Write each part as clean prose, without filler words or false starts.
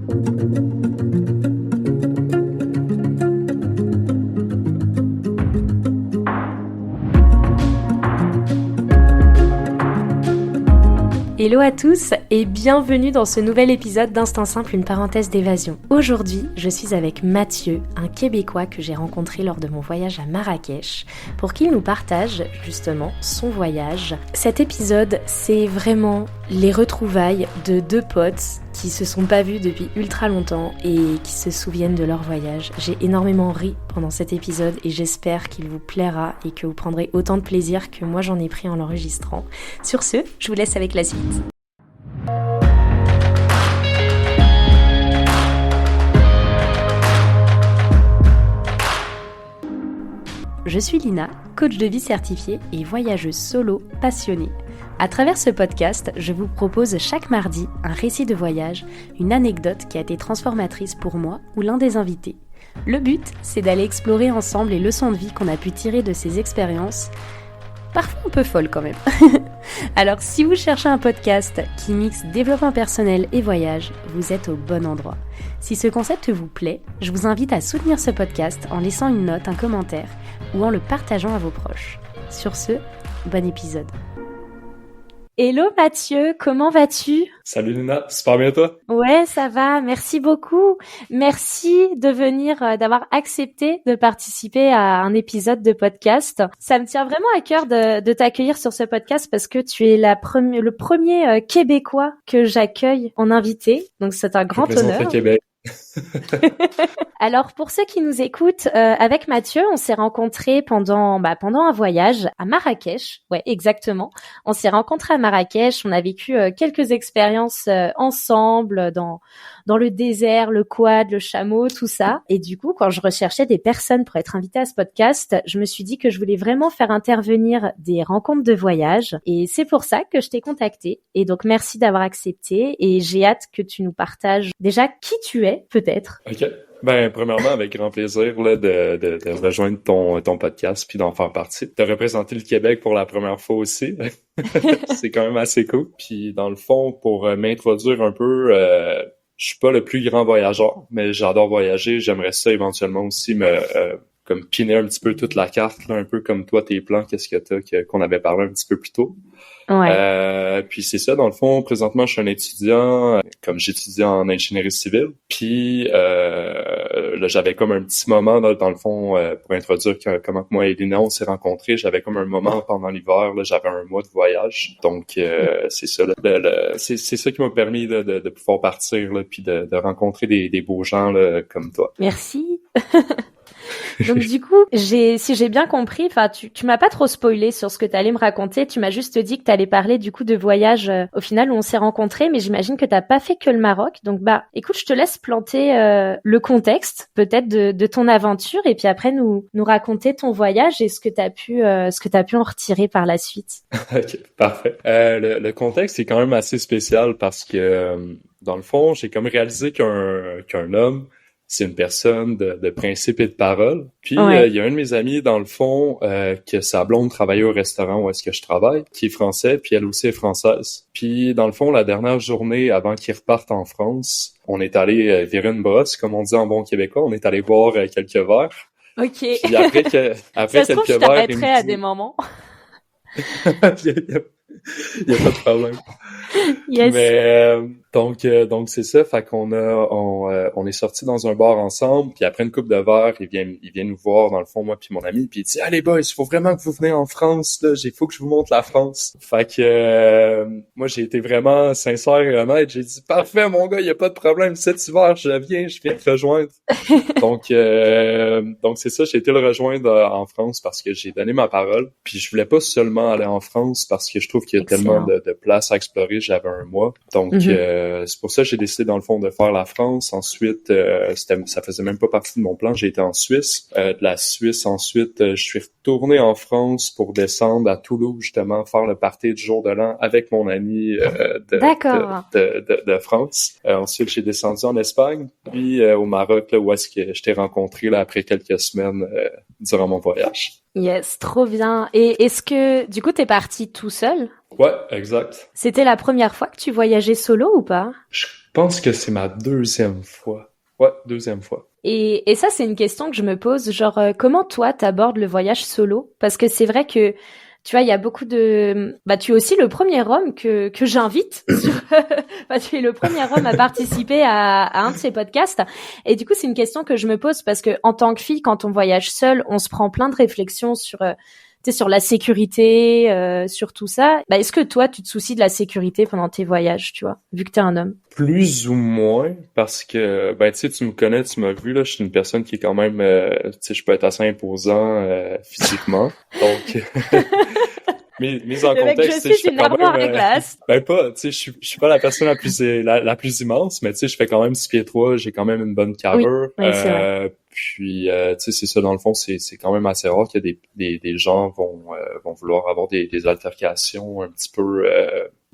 Hello à tous et bienvenue dans ce nouvel épisode d'Instinct Simple, une parenthèse d'évasion. Aujourd'hui, je suis avec Mathieu, un Québécois que j'ai rencontré lors de mon voyage à Marrakech, pour qu'il nous partage justement son voyage. Cet épisode, c'est vraiment les retrouvailles de deux potes qui se sont pas vus depuis ultra longtemps et qui se souviennent de leur voyage. J'ai énormément ri pendant cet épisode et j'espère qu'il vous plaira et que vous prendrez autant de plaisir que moi j'en ai pris en l'enregistrant. Sur ce, je vous laisse avec la suite. Je suis Lina, coach de vie certifiée et voyageuse solo passionnée. À travers ce podcast, je vous propose chaque mardi un récit de voyage, une anecdote qui a été transformatrice pour moi ou l'un des invités. Le but, c'est d'aller explorer ensemble les leçons de vie qu'on a pu tirer de ces expériences, parfois un peu folles quand même. Alors si vous cherchez un podcast qui mixe développement personnel et voyage, vous êtes au bon endroit. Si ce concept vous plaît, je vous invite à soutenir ce podcast en laissant une note, un commentaire ou en le partageant à vos proches. Sur ce, bon épisode. Hello Mathieu, comment vas-tu ? Salut Lina, super bien toi? Ouais, ça va, merci beaucoup. Merci de venir, d'avoir accepté de participer à un épisode de podcast. Ça me tient vraiment à cœur de t'accueillir sur ce podcast parce que tu es le premier Québécois que j'accueille en invité. Donc c'est un grand honneur. Le Québec. Alors pour ceux qui nous écoutent, avec Mathieu, on s'est rencontrés pendant un voyage à Marrakech. Ouais, exactement. On s'est rencontrés à Marrakech. On a vécu quelques expériences ensemble dans le désert, le quad, le chameau, tout ça. Et du coup, quand je recherchais des personnes pour être invitée à ce podcast, je me suis dit que je voulais vraiment faire intervenir des rencontres de voyage. Et c'est pour ça que je t'ai contacté. Et donc merci d'avoir accepté. Et j'ai hâte que tu nous partages déjà qui tu es, peut-être. OK. Ben, premièrement, avec grand plaisir là, de rejoindre ton podcast puis d'en faire partie. De représenter le Québec pour la première fois aussi. C'est quand même assez cool. Puis dans le fond, pour m'introduire un peu, je suis pas le plus grand voyageur, mais j'adore voyager. J'aimerais ça éventuellement aussi comme piner un petit peu toute la carte, là, un peu comme toi, tes plans, qu'est-ce que qu'on avait parlé un petit peu plus tôt. Ouais. Puis c'est ça, dans le fond, présentement, je suis un étudiant, comme j'étudie en ingénierie civile. Puis là, j'avais comme un petit moment, là, dans le fond, pour introduire comment moi et Lina, on s'est rencontrés. J'avais comme un moment pendant l'hiver, là, j'avais un mois de voyage. Donc, c'est ça, là, c'est ça qui m'a permis de pouvoir partir, là, puis de rencontrer des beaux gens là, comme toi. Merci. Donc du coup, si j'ai bien compris, enfin tu m'as pas trop spoilé sur ce que tu allais me raconter, tu m'as juste dit que tu allais parler du coup de voyage au final où on s'est rencontrés, mais j'imagine que t'as pas fait que le Maroc. Donc écoute, je te laisse planter le contexte peut-être de ton aventure et puis après nous raconter ton voyage et ce que t'as pu en retirer par la suite. OK, parfait. Le contexte est quand même assez spécial parce que dans le fond, j'ai comme réalisé qu'un homme c'est une personne de principe et de parole. Puis, ouais. Il y a un de mes amis, dans le fond, que sa blonde travaillait au restaurant où est-ce que je travaille, qui est français, puis elle aussi est française. Puis, dans le fond, la dernière journée, avant qu'ils repartent en France, on est allé virer une brosse, comme on dit en bon québécois. On est allé boire quelques verres. OK. Puis après ça se trouve, je t'arrêterai à des moments. Il y a pas de problème. Yes. Mais donc c'est ça, fait qu'on on est sortis dans un bar ensemble, puis après une coupe de verre, il vient nous voir dans le fond, moi puis mon ami, puis il dit allez boys, il faut vraiment que vous venez en France là, faut que je vous montre la France. Fait que moi j'ai été vraiment sincère et honnête, j'ai dit parfait mon gars, il y a pas de problème, cet hiver je viens te rejoindre. donc c'est ça, j'ai été le rejoindre en France parce que j'ai donné ma parole, puis je voulais pas seulement aller en France parce que je trouve qu'il y a tellement de places à explorer, j'avais un mois. Donc c'est pour ça que j'ai décidé dans le fond de faire la France. Ensuite, ça faisait même pas partie de mon plan. J'ai été en Suisse. De la Suisse, ensuite, je suis retourné en France pour descendre à Toulouse, justement, faire le party du jour de l'an avec mon ami de France. Ensuite, j'ai descendu en Espagne, puis au Maroc, là, où est-ce que je t'ai rencontré là, après quelques semaines durant mon voyage. Yes, trop bien. Et est-ce que, du coup, t'es parti tout seul ? Ouais, exact. C'était la première fois que tu voyageais solo ou pas ? pense que c'est ma deuxième fois. Ouais, deuxième fois. Et ça, c'est une question que je me pose, genre, comment toi, t'abordes le voyage solo? Parce que c'est vrai que, tu vois, il y a beaucoup de... Bah, tu es aussi le premier homme que j'invite sur... Bah, tu es le premier homme à participer à un de ces podcasts. Et du coup, c'est une question que je me pose parce que, en tant que fille, quand on voyage seule, on se prend plein de réflexions sur... tu sais, sur la sécurité, sur tout ça. Bah, est-ce que toi, tu te soucies de la sécurité pendant tes voyages, tu vois, vu que t'es un homme? Plus ou moins, parce que, ben, tu sais, tu me connais, tu m'as vu, là, je suis une personne qui est quand même, tu sais, je peux être assez imposant physiquement. Donc, mes en Le mec, contexte, je tu sais, je suis fais une quand armoire même, à glace. ben pas, tu sais, je suis pas la personne la plus immense, mais tu sais, je fais quand même 6 pieds 3, j'ai quand même une bonne Oui, carrure. oui, c'est vrai. Puis, tu sais, c'est ça, dans le fond, c'est quand même assez rare que des gens vont vouloir avoir des altercations un petit peu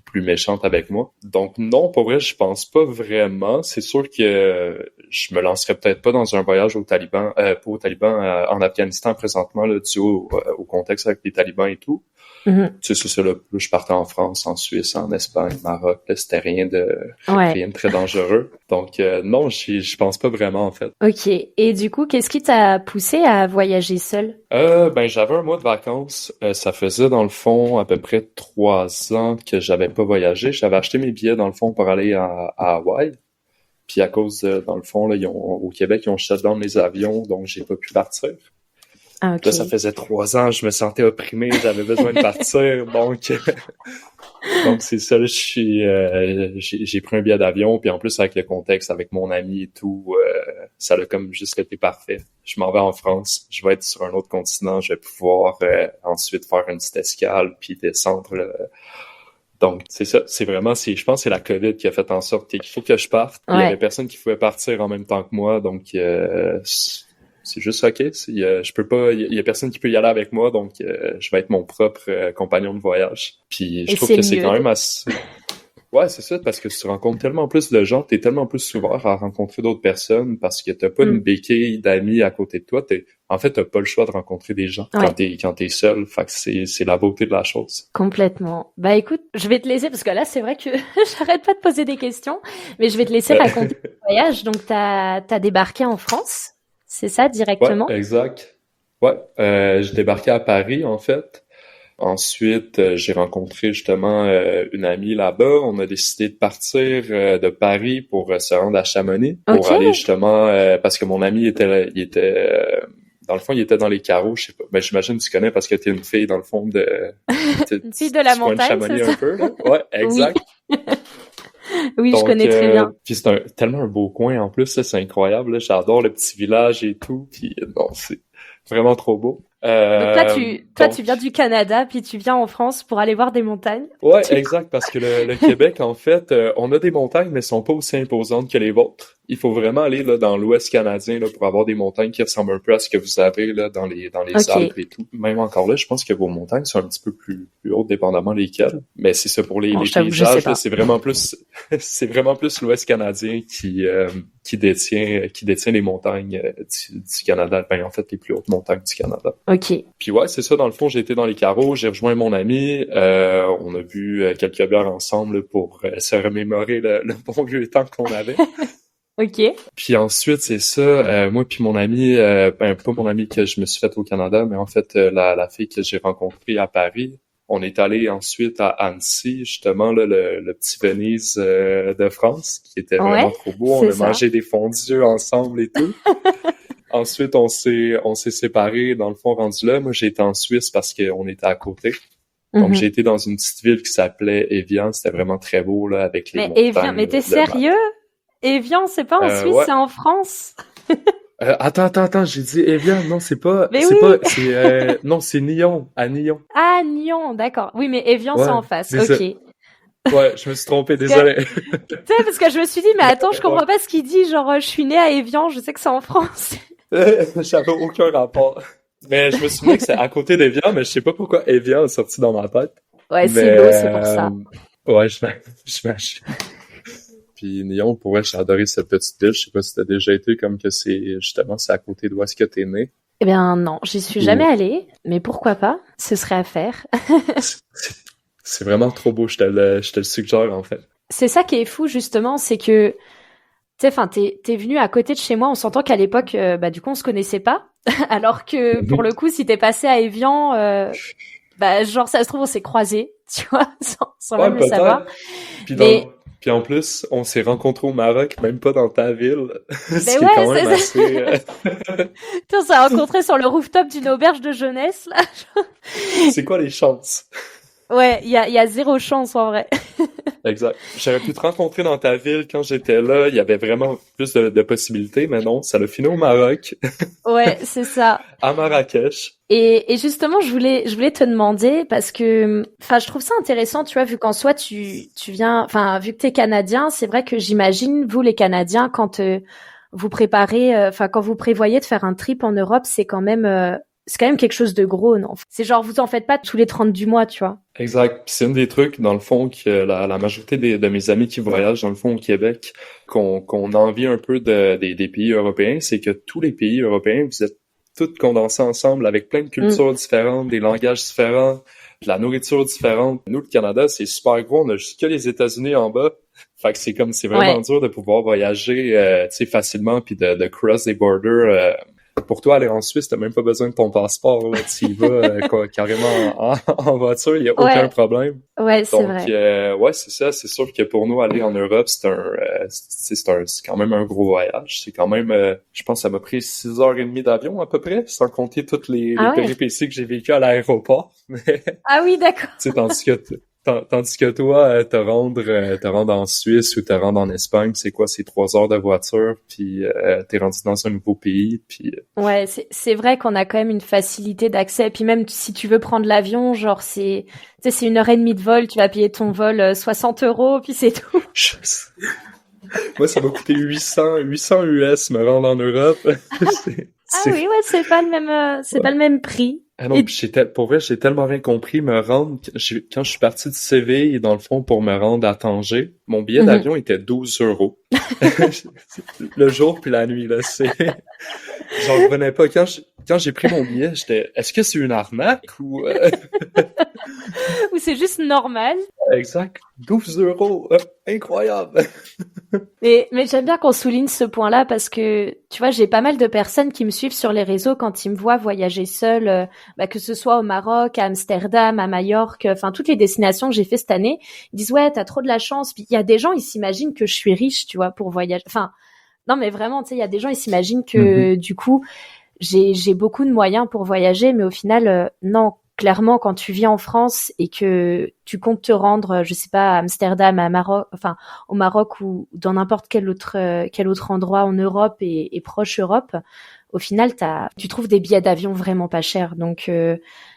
plus méchantes avec moi. Donc non, pour vrai, je pense pas vraiment. C'est sûr que je me lancerais peut-être pas dans un voyage au Taliban, pas au Taliban, en Afghanistan présentement, là, dû au contexte avec les talibans et tout. Mhm. Tu sais, c'est ça, là, je partais en France, en Suisse, en Espagne, Maroc, là, c'était Ouais. rien de très dangereux. Donc non, je pense pas vraiment, en fait. Ok. Et du coup, qu'est-ce qui t'a poussé à voyager seul? Ben j'avais un mois de vacances. Ça faisait dans le fond à peu près 3 ans que j'avais pas voyagé. J'avais acheté mes billets dans le fond pour aller à Hawaï. Puis à cause dans le fond là, au Québec ils ont shut down les avions, donc j'ai pas pu partir. Ah, Là ça ok. faisait 3 ans, je me sentais opprimé, j'avais besoin de partir, donc c'est ça. Là, j'ai pris un billet d'avion, puis en plus avec le contexte, avec mon ami et tout, ça a comme juste été parfait. Je m'en vais en France, je vais être sur un autre continent, je vais pouvoir ensuite faire une petite escale, puis descendre. Là. Donc c'est ça, je pense que c'est la COVID qui a fait en sorte qu'il faut que je parte. Il y avait Ouais. personne qui pouvait partir en même temps que moi, donc c'est juste ok. Je peux pas, il y a personne qui peut y aller avec moi, donc je vais être mon propre compagnon de voyage. Puis je Et trouve c'est que c'est quand mieux. même assez. Ouais, c'est ça, parce que tu rencontres tellement plus de gens, t'es tellement plus ouvert à rencontrer d'autres personnes parce que t'as pas une Mm. béquille d'amis à côté de toi. En fait, t'as pas le choix de rencontrer des gens Ouais. quand t'es seul. Fait que c'est la beauté de la chose. Complètement. Bah écoute, je vais te laisser parce que là, c'est vrai que j'arrête pas de poser des questions, mais je vais te laisser raconter ton voyage. Donc, t'as débarqué en France, c'est ça, Ouais, directement? exact. Ouais, j'ai débarqué à Paris en fait. Ensuite, j'ai rencontré justement une amie là-bas. On a décidé de partir de Paris pour se rendre à Chamonix Ok. pour aller justement parce que mon ami dans le fond, il était dans les carreaux, je sais pas. Ben j'imagine que tu connais parce que t'es une fille dans le fond Une fille de la tu coin de montagne, c'est Chamonix un ça? peu là. Ouais, Oui. exact. Oui, je Donc connais très bien. puis c'est tellement un beau coin en plus, là, c'est incroyable. Là. J'adore le petit village et tout. Puis non, c'est vraiment trop beau. Donc toi, tu Donc viens du Canada, puis tu viens en France pour aller voir des montagnes. ouais, exact, parce que le Québec, en fait, on a des montagnes, mais elles sont pas aussi imposantes que les vôtres. Il faut vraiment aller là dans l'Ouest canadien là pour avoir des montagnes qui ressemblent un peu à ce que vous avez là dans les Ok. Alpes et tout. Même encore là, je pense que vos montagnes sont un petit peu plus hautes, dépendamment lesquelles. Mais c'est ça pour Bon, les je t'avoue que je sais paysages là, pas. c'est vraiment plus c'est vraiment plus l'Ouest canadien qui détient les montagnes du Canada. Ben en fait les plus hautes montagnes du Canada. Ok. Puis ouais, c'est ça, dans le fond, j'ai été dans les carreaux, j'ai rejoint mon ami, on a bu quelques bières ensemble pour se remémorer le bon vieux temps qu'on avait. Ok. Puis ensuite, c'est ça, moi puis mon ami, ben pas mon ami que je me suis fait au Canada, mais en fait la fille que j'ai rencontrée à Paris, on est allé ensuite à Annecy, justement, là, le petit Venise de France, qui était Ouais, vraiment trop beau. On c'est a ça. mangé des fondus ensemble et tout. Ensuite, on s'est séparés, dans le fond, rendu là. Moi, j'ai été en Suisse parce qu'on était à côté. Donc, j'ai Mhm. été dans une petite ville qui s'appelait Évian. C'était vraiment très beau, là, avec les Mais Evian, montagnes, mais t'es le mat. sérieux? Evian, c'est pas en Suisse, Ouais. c'est en France. Attends, j'ai dit Évian. Non, Mais oui. non, c'est Nyon, à Nyon. Ah, Nyon, d'accord. Oui, mais Evian, c'est Ouais, en face. c'est ça. Ok. Ouais, je me suis trompé, Parce que, désolé. tu sais, parce que je me suis dit, mais attends, je Ouais. comprends pas ce qu'il dit. Genre, je suis née à Evian, je sais que c'est en France. J'avais aucun rapport. Mais je me souvenais que c'est à côté d'Évian, mais je sais pas pourquoi Évian est sorti dans ma tête. Ouais, Mais, c'est l'eau, c'est pour ça. ouais, j'imagine. Puis Nyon, pour vrai, j'ai adoré cette petite ville. Je sais pas si t'as déjà été, comme que c'est à côté d'où est-ce que t'es né. Eh bien, non, j'y suis jamais Ou allée, mais pourquoi pas? Ce serait à faire. c'est c'est vraiment trop beau, je te le suggère, en fait. c'est ça qui est fou justement, c'est que tu sais, enfin, t'es venu à côté de chez moi. On s'entend qu'à l'époque, bah du coup, on se connaissait pas, alors que pour le coup, si t'es passé à Évian, bah genre ça se trouve on s'est croisés, tu vois, sans Ouais, même le savoir. peut-être. Puis Mais puis en plus, on s'est rencontrés au Maroc, même pas dans ta ville, ce ben qui est ouais, quand même assez... on s'est rencontrés sur le rooftop d'une auberge de jeunesse là. C'est quoi les chances? Ouais, il y a zéro chance en vrai. Exact. J'aurais pu te rencontrer dans ta ville quand j'étais là, il y avait vraiment plus de possibilités, mais non, ça l'a fini au Maroc, Ouais, c'est ça. à Marrakech. Et justement, je voulais te demander parce que, enfin, je trouve ça intéressant, tu vois, vu qu'en soi tu viens, enfin, vu que t'es Canadien, c'est vrai que j'imagine vous les Canadiens quand vous préparez, enfin, quand vous prévoyez de faire un trip en Europe, c'est quand même quelque chose de gros, non? C'est genre vous en faites pas tous les 30 du mois, tu vois. Exact. Puis c'est un des trucs, dans le fond, que la majorité de mes amis qui voyagent, dans le fond, au Québec, qu'on envie un peu des pays européens, c'est que tous les pays européens, vous êtes tous condensés ensemble avec plein de cultures différentes, des langages différents, de la nourriture différente. Nous, le Canada, c'est super gros. On a juste que les États-Unis en bas. Fait que c'est vraiment Ouais. dur de pouvoir voyager, tu sais, facilement puis de cross des borders. Pour toi, aller en Suisse, t'as même pas besoin de ton passeport, là. Tu y vas, carrément en voiture, il y a aucun Ouais. problème. Ouais, c'est Donc, vrai. ouais, c'est ça. C'est sûr que pour nous, aller en Europe, c'est quand même un gros voyage. C'est quand même, je pense, que ça m'a pris 6h30 d'avion à peu près, sans compter toutes les Ah ouais. péripéties que j'ai vécues à l'aéroport. Mais, tu Ah oui, d'accord. sais, tandis que toi, te rendre en Suisse ou te rendre en Espagne, c'est quoi? C'est 3 heures de voiture, puis t'es rendu dans un nouveau pays, puis Ouais, c'est vrai qu'on a quand même une facilité d'accès. Puis même si tu veux prendre l'avion, genre tu sais, c'est 1 heure et demie de vol, tu vas payer ton vol 60 euros, puis c'est tout. moi, ça m'a coûté 800 US me rendre en Europe. Ah C'est, oui, ouais, c'est pas le même prix. Ah non, Et puis pour vrai, j'ai tellement rien compris. Me rendre, quand je suis parti de Séville, dans le fond, pour me rendre à Tanger, mon billet Mhm. d'avion était 12 euros. Le jour puis la nuit, là, j'en revenais pas. Quand j'ai pris mon billet, est-ce que c'est une arnaque ou, Ou c'est juste normal. exact, 12 euros, incroyable. Mais j'aime bien qu'on souligne ce point-là parce que, tu vois, j'ai pas mal de personnes qui me suivent sur les réseaux quand ils me voient voyager seule, bah, que ce soit au Maroc, à Amsterdam, à Majorque, enfin, toutes les destinations que j'ai fait cette année. Ils disent, ouais, t'as trop de la chance. Puis il y a des gens, ils s'imaginent que je suis riche, tu vois, pour voyager. Enfin, non, mais vraiment, tu sais, il y a des gens, ils s'imaginent que, du coup, j'ai beaucoup de moyens pour voyager, mais au final, non. Clairement, quand tu vis en France et que tu comptes te rendre, je sais pas, à Amsterdam, à Maroc, enfin au Maroc ou dans n'importe quel autre endroit en Europe et proche Europe, au final, tu trouves des billets d'avion vraiment pas chers. Donc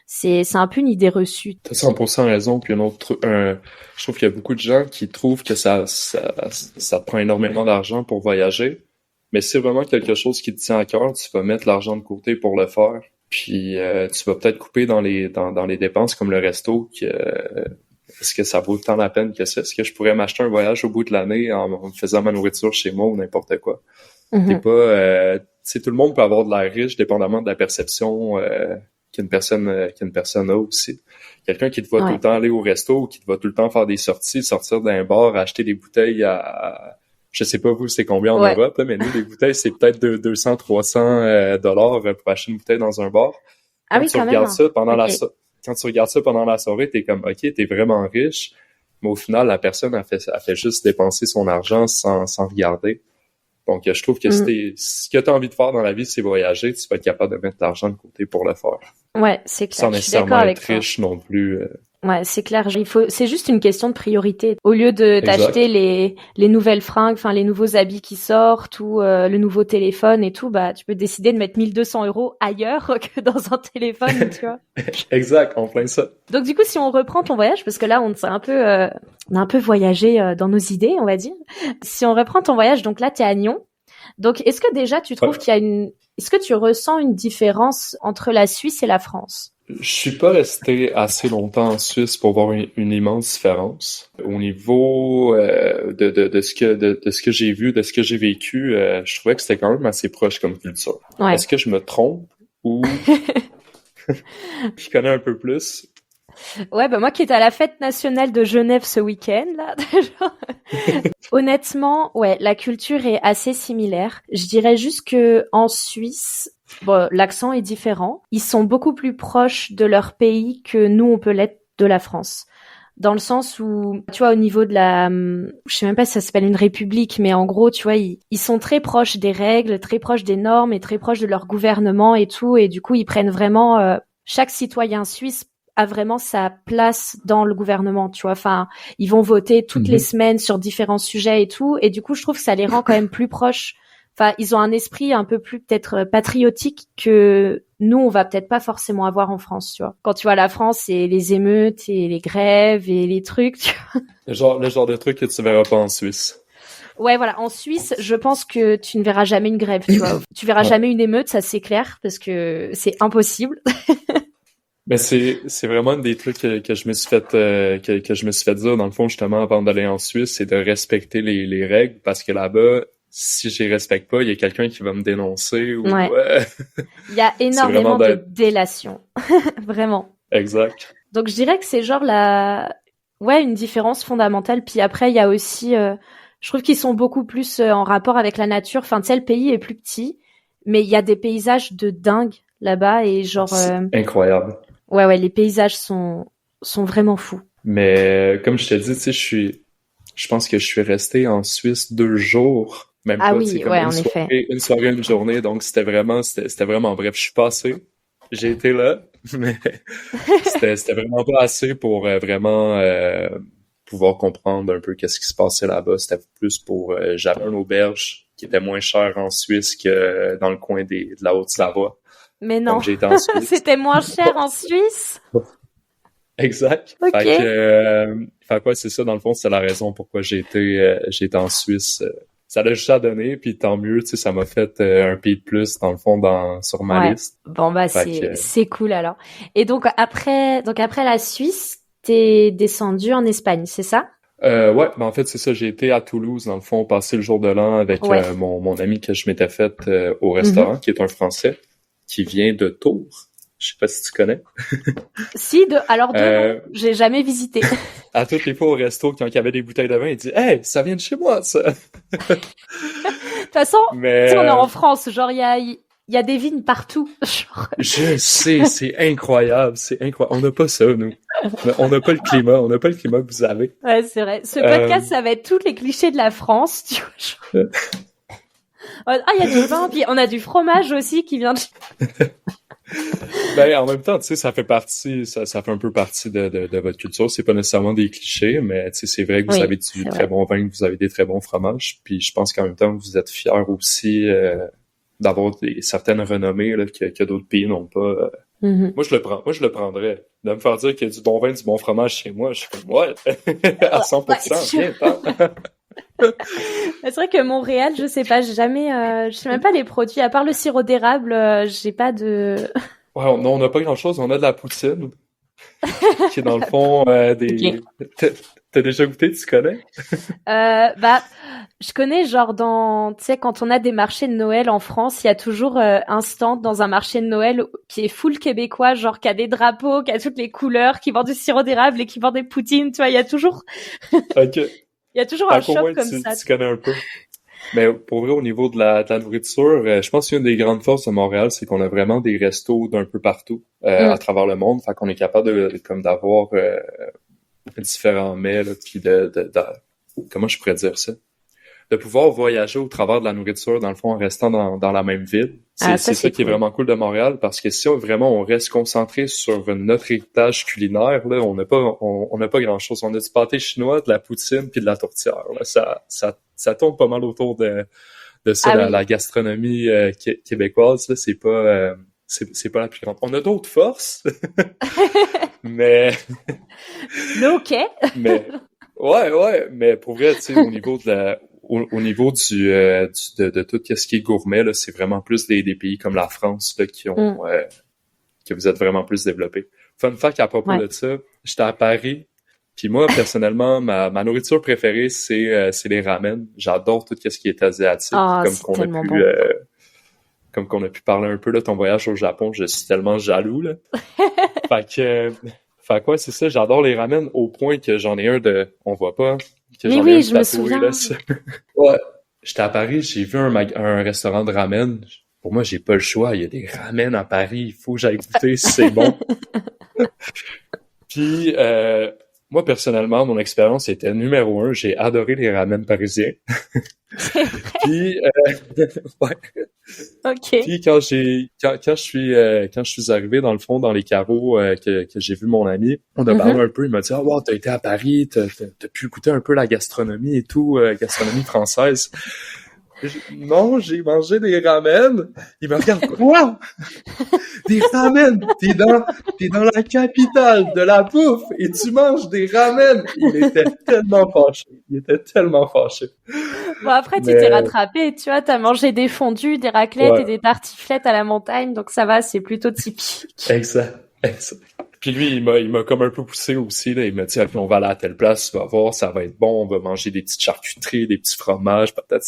c'est un peu une idée reçue. T'as 100% raison. Puis je trouve qu'il y a beaucoup de gens qui trouvent que ça prend énormément d'argent pour voyager. Mais si c'est vraiment quelque chose qui te tient à cœur, tu vas mettre l'argent de côté pour le faire. Puis tu vas peut-être couper dans les dépenses comme le resto. Est-ce que ça vaut tant la peine que ça? Est-ce que je pourrais m'acheter un voyage au bout de l'année en me faisant ma nourriture chez moi ou n'importe quoi? T'es Mhm. pas, tu sais, tout le monde peut avoir de l'air riche dépendamment de la perception qu'une personne a aussi. Quelqu'un qui te voit tout Ouais. le temps aller au resto ou qui te voit tout le temps faire des sorties, sortir d'un bar, acheter des bouteilles je sais pas vous c'est combien en Ouais. Europe, là, mais nous les bouteilles c'est peut-être 200, 300 dollars pour acheter une bouteille dans un bar. Ah Quand oui, tu quand même. regardes ça Ok. quand tu regardes ça pendant la soirée, t'es comme ok, t'es vraiment riche, mais au final la personne a fait juste dépenser son argent sans regarder. Donc, je trouve que Mhm. ce que tu as envie de faire dans la vie, c'est voyager, tu vas être capable de mettre de l'argent de côté pour le faire. Ouais, c'est Sans clair. Je suis d'accord nécessairement avec être toi. riche non plus. Ouais, c'est clair. C'est juste une question de priorité. Au lieu de t'acheter Exact. les nouvelles fringues, enfin les nouveaux habits qui sortent ou le nouveau téléphone et tout, bah tu peux décider de mettre 1 200 € ailleurs que dans un téléphone, tu vois. Exact, en plein ça. Donc du coup, si on reprend ton voyage, parce que là on a un peu voyagé dans nos idées, on va dire. Si on reprend ton voyage, donc là t'es à Nyon. Donc est-ce que déjà tu trouves Ouais. est-ce que tu ressens une différence entre la Suisse et la France? Je suis pas resté assez longtemps en Suisse pour voir une immense différence. Au niveau de ce que j'ai vu, de ce que j'ai vécu, je trouvais que c'était quand même assez proche comme culture. Ouais. Est-ce que je me trompe ou je connais un peu plus? Ouais, bah moi qui étais à la fête nationale de Genève ce week-end, là, honnêtement, ouais, la culture est assez similaire. Je dirais juste que en Suisse, bon, l'accent est différent. Ils sont beaucoup plus proches de leur pays que nous, on peut l'être de la France. Dans le sens où, tu vois, au niveau de je sais même pas si ça s'appelle une république, mais en gros, tu vois, ils sont très proches des règles, très proches des normes et très proches de leur gouvernement et tout. Et du coup, ils prennent vraiment, chaque citoyen suisse a vraiment sa place dans le gouvernement, tu vois. Enfin, ils vont voter toutes les semaines sur différents sujets et tout. Et du coup, je trouve que ça les rend quand même plus proches. Enfin, ils ont un esprit un peu plus peut-être patriotique que nous, on va peut-être pas forcément avoir en France, tu vois. Quand tu vois la France, c'est les émeutes et les grèves et les trucs, tu vois. Le genre de truc que tu verras pas en Suisse. Ouais, voilà. En Suisse, je pense que tu ne verras jamais une grève, tu vois. Tu verras jamais une émeute, ça c'est clair, parce que c'est impossible. Mais c'est vraiment un des trucs que je me suis fait que je me suis fait dire dans le fond justement avant d'aller en Suisse, c'est de respecter les règles parce que là-bas si je les respecte pas, il y a quelqu'un qui va me dénoncer ou ouais. Il y a énormément de délation. Vraiment. Exact. Donc je dirais que c'est genre une différence fondamentale. Puis après il y a aussi je trouve qu'ils sont beaucoup plus en rapport avec la nature. Enfin, tu sais, le pays est plus petit, mais il y a des paysages de dingue là-bas et genre c'est incroyable. Ouais, les paysages sont vraiment fous. Mais comme je te dis, tu sais, je pense que je suis resté en Suisse 2 jours. Même pas, oui, comme une soirée, une journée, donc c'était vraiment bref. Je suis passé, j'ai été là, mais c'était vraiment pas assez pour vraiment pouvoir comprendre un peu qu'est-ce qui se passait là-bas. C'était plus pour j'avais une auberge qui était moins chère en Suisse que dans le coin de la Haute-Savoie. Mais non, j'ai été en Suisse. C'était moins cher en Suisse. Exact. Okay. Fait que c'est ça, dans le fond, c'est la raison pourquoi j'ai été en Suisse. Ça l'a juste à donner, puis tant mieux, tu sais, ça m'a fait un pied de plus, dans le fond, sur ma liste. Bon, bah, c'est cool, alors. Et donc, après la Suisse, t'es descendu en Espagne, c'est ça? Ouais, ben en fait, c'est ça, j'ai été à Toulouse, dans le fond, passer le jour de l'an avec mon ami que je m'étais fait au restaurant, qui est un Français, qui vient de Tours. Je sais pas si tu connais. Si, non, j'ai jamais visité. À toutes les fois au resto, quand il y avait des bouteilles de vin, il dit « Hey, ça vient de chez moi, ça! » De toute façon, on est en France, genre, il y a des vignes partout. Genre. Je sais, c'est incroyable, On n'a pas ça, nous. On n'a pas le climat que vous avez. Ouais, c'est vrai. Ce podcast, ça va être tous les clichés de la France, tu vois. Il y a du vin, puis on a du fromage aussi qui vient de... Ben, en même temps, tu sais, ça fait un peu partie de votre culture. C'est pas nécessairement des clichés, mais tu sais, c'est vrai que vous avez du très bon vin, que vous avez des très bons fromages. Puis je pense qu'en même temps, vous êtes fiers aussi d'avoir certaines renommées là, que d'autres pays n'ont pas. Moi, je le prendrais. De me faire dire qu'il y a du bon vin, du bon fromage chez moi, je suis comme, ouais, à 100%, bien, C'est vrai que Montréal, je sais pas, je sais même pas les produits, à part le sirop d'érable, j'ai pas de... Ouais, on n'a pas grand-chose, on a de la poutine, qui est dans le fond des... Okay. T'as déjà goûté, tu connais? Je connais genre tu sais, quand on a des marchés de Noël en France, il y a toujours un stand dans un marché de Noël qui est full québécois, genre qui a des drapeaux, qui a toutes les couleurs, qui vend du sirop d'érable et qui vend des poutines, tu vois, il y a toujours... Ok. Il y a toujours un shop comme ça. Tu connais un peu. Mais pour vrai, au niveau de la nourriture, je pense qu'une des grandes forces de Montréal, c'est qu'on a vraiment des restos d'un peu partout à travers le monde. Fait qu'on est capable d'avoir différents mets, là, puis comment je pourrais dire ça? De pouvoir voyager au travers de la nourriture, dans le fond, en restant dans la même ville. C'est ça qui est vraiment cool de Montréal, parce que si on reste concentré sur notre héritage culinaire, là, on n'a pas grand-chose. On a du pâté chinois, de la poutine, puis de la tourtière. Là. Ça tourne pas mal autour de ça, la gastronomie québécoise. Là, c'est pas la plus grande. On a d'autres forces, mais... OK. mais mais pour vrai, tu sais, au niveau de tout ce qui est gourmet, là, c'est vraiment plus des pays comme la France là, qui ont que vous êtes vraiment plus développés. Fun fact à propos de ça, j'étais à Paris, puis moi personnellement, ma nourriture préférée c'est les ramen. J'adore tout ce qui est asiatique, comme qu'on a pu parler un peu de ton voyage au Japon. Je suis tellement jaloux là. Fait quoi, c'est ça, j'adore les ramen au point que j'en ai un on voit pas, que Mais j'en ai un oui, je me tatoué, souviens. là. Ouais. J'étais à Paris, j'ai vu un restaurant de ramen. Pour moi, j'ai pas le choix. Il y a des ramen à Paris. Il faut que j'aille goûter si c'est bon. Puis, moi, personnellement, mon expérience était numéro 1. J'ai adoré les ramen parisiens. C'est vrai. Puis, ouais. Ok. Puis quand je suis arrivé dans le fond dans les carreaux que j'ai vu mon ami, on a parlé un peu, il m'a dit wow, t'as été à Paris, t'as pu goûter un peu la gastronomie et tout, gastronomie française. Non, j'ai mangé des ramen. Il me regarde, quoi? Des ramen? T'es dans la capitale de la bouffe et tu manges des ramen. Il était tellement fâché. Bon, après, tu t'es Mais, rattrapé, tu vois, t'as mangé des fondus, des raclettes et ouais, des tartiflettes à la montagne, donc ça va, c'est plutôt typique. exact. Puis lui, il m'a comme un peu poussé aussi, là. Il m'a dit, ah, puis on va aller à telle place, tu vas voir, ça va être bon, on va manger des petites charcuteries, des petits fromages, peut-être.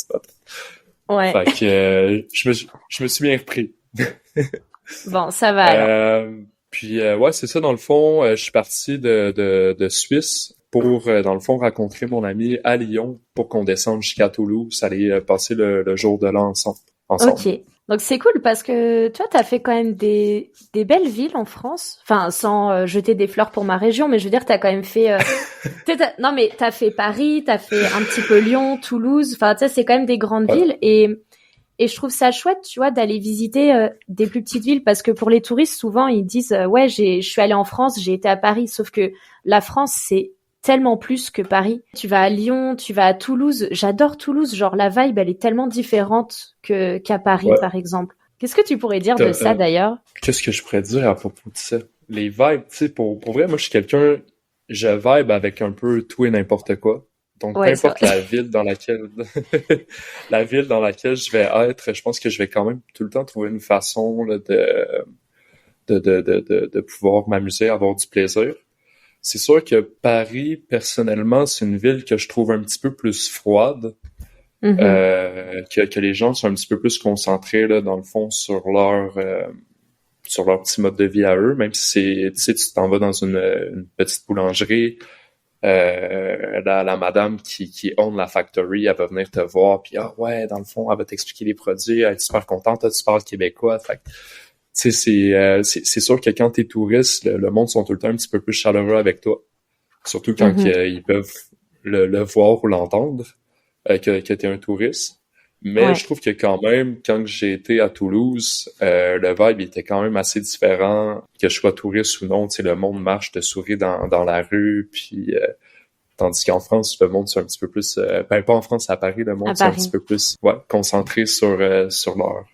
Ouais. Fait que, je me suis bien repris. Bon, ça va alors. Puis, ouais, c'est ça, dans le fond, je suis parti de Suisse pour, dans le fond, rencontrer mon ami à Lyon pour qu'on descende jusqu'à Toulouse, aller passer le jour de l'an ensemble. Ok. Donc c'est cool parce que toi, t'as fait quand même des belles villes en France. Enfin, sans jeter des fleurs pour ma région, mais je veux dire, t'as quand même fait. Non, mais t'as fait Paris, t'as fait un petit peu Lyon, Toulouse. Enfin, tu sais, c'est quand même des grandes Ouais. villes et je trouve ça chouette, tu vois, d'aller visiter des plus petites villes parce que pour les touristes, souvent ils disent ouais, je suis allée en France, j'ai été à Paris, sauf que la France c'est tellement plus que Paris. Tu vas à Lyon, tu vas à Toulouse. J'adore Toulouse, genre la vibe, elle est tellement différente qu'à Paris, Ouais. par exemple. Qu'est-ce que tu pourrais dire de ça, d'ailleurs? Qu'est-ce que je pourrais dire à propos de ça? Les vibes, tu sais, pour vrai, moi, je suis quelqu'un, je vibe avec un peu tout et n'importe quoi. Donc, peu Ouais, c'est importe vrai. la ville dans laquelle, la ville dans laquelle je vais être, je pense que je vais quand même tout le temps trouver une façon, là, de pouvoir m'amuser, avoir du plaisir. C'est sûr que Paris, personnellement, c'est une ville que je trouve un petit peu plus froide, que les gens sont un petit peu plus concentrés, là, dans le fond, sur leur petit mode de vie à eux, même si c'est, tu sais, tu t'en vas dans une petite boulangerie, la madame qui own la factory, elle va venir te voir, puis ah ouais, dans le fond, elle va t'expliquer les produits, elle est super contente, toi, tu parles québécois, fait que, tu sais, c'est sûr que quand t'es touriste, le monde sont tout le temps un petit peu plus chaleureux avec toi, surtout quand ils peuvent le voir ou l'entendre, que t'es un touriste. Mais Ouais. je trouve que quand même, quand j'ai été à Toulouse, le vibe était quand même assez différent, que je sois touriste ou non. Tu sais, le monde marche, te sourit dans la rue, puis tandis qu'en France, le monde c'est un petit peu plus, ben pas en France, à Paris, le monde À c'est un Paris. petit peu plus, ouais, concentré sur leur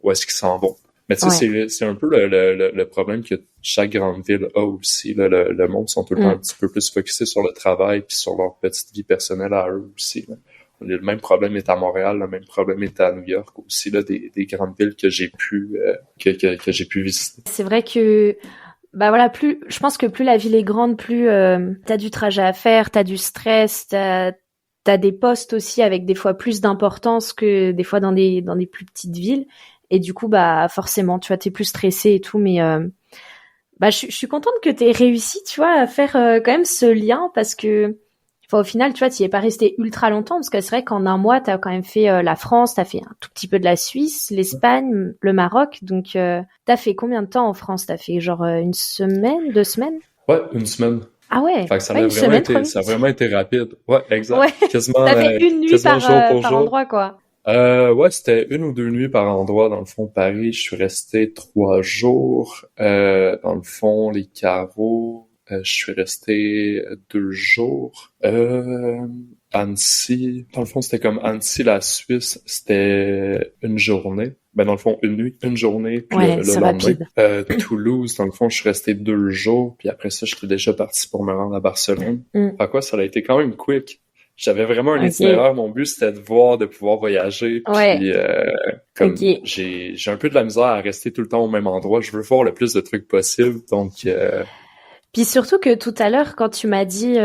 où est-ce qu'ils s'en vont. Mais tu sais, Ouais. c'est un peu le problème que chaque grande ville a aussi. Là, le monde sont tout le temps un petit peu plus focusés sur le travail puis sur leur petite vie personnelle à eux aussi. Là. Le même problème est à Montréal, le même problème est à New York aussi, là, des grandes villes que j'ai pu que j'ai pu visiter. C'est vrai que bah voilà, je pense que plus la ville est grande, plus t'as du trajet à faire, t'as du stress, t'as des postes aussi avec des fois plus d'importance que des fois dans des plus petites villes. Et du coup, bah forcément, tu vois, t'es plus stressé et tout, mais bah je suis contente que t'aies réussi, tu vois, à faire quand même ce lien parce que enfin, au final, tu vois, t'y es pas resté ultra longtemps parce que c'est vrai qu'en un mois, t'as quand même fait la France, t'as fait un tout petit peu de la Suisse, l'Espagne, le Maroc. Donc, t'as fait combien de temps en France? T'as fait genre une semaine, 2 semaines? Ouais, une semaine. Ah ouais, Fait que ça ouais, a une vraiment semaine, trop ça a vite. vraiment été rapide. Ouais, exact. Ouais, t'as fait une nuit Quasiment jour pour par jour. endroit, quoi. Ouais, c'était 1 ou 2 nuits par endroit. Dans le fond, Paris, je suis resté 3 jours. Dans le fond, les carreaux, je suis resté 2 jours. Annecy, dans le fond, c'était comme Annecy, la Suisse, c'était une journée. Ben, dans le fond, une nuit, une journée, puis Ouais, le c'est lendemain. rapide. Toulouse, dans le fond, je suis resté 2 jours, puis après ça, j'étais déjà parti pour me rendre à Barcelone. Fait quoi, ça a été quand même quick. J'avais vraiment un Ok. itinéraire. Mon but, c'était de pouvoir voyager. Ouais. Puis, comme Ok. j'ai un peu de la misère à rester tout le temps au même endroit. Je veux voir le plus de trucs possible. Donc, Puis surtout que tout à l'heure, quand tu m'as dit,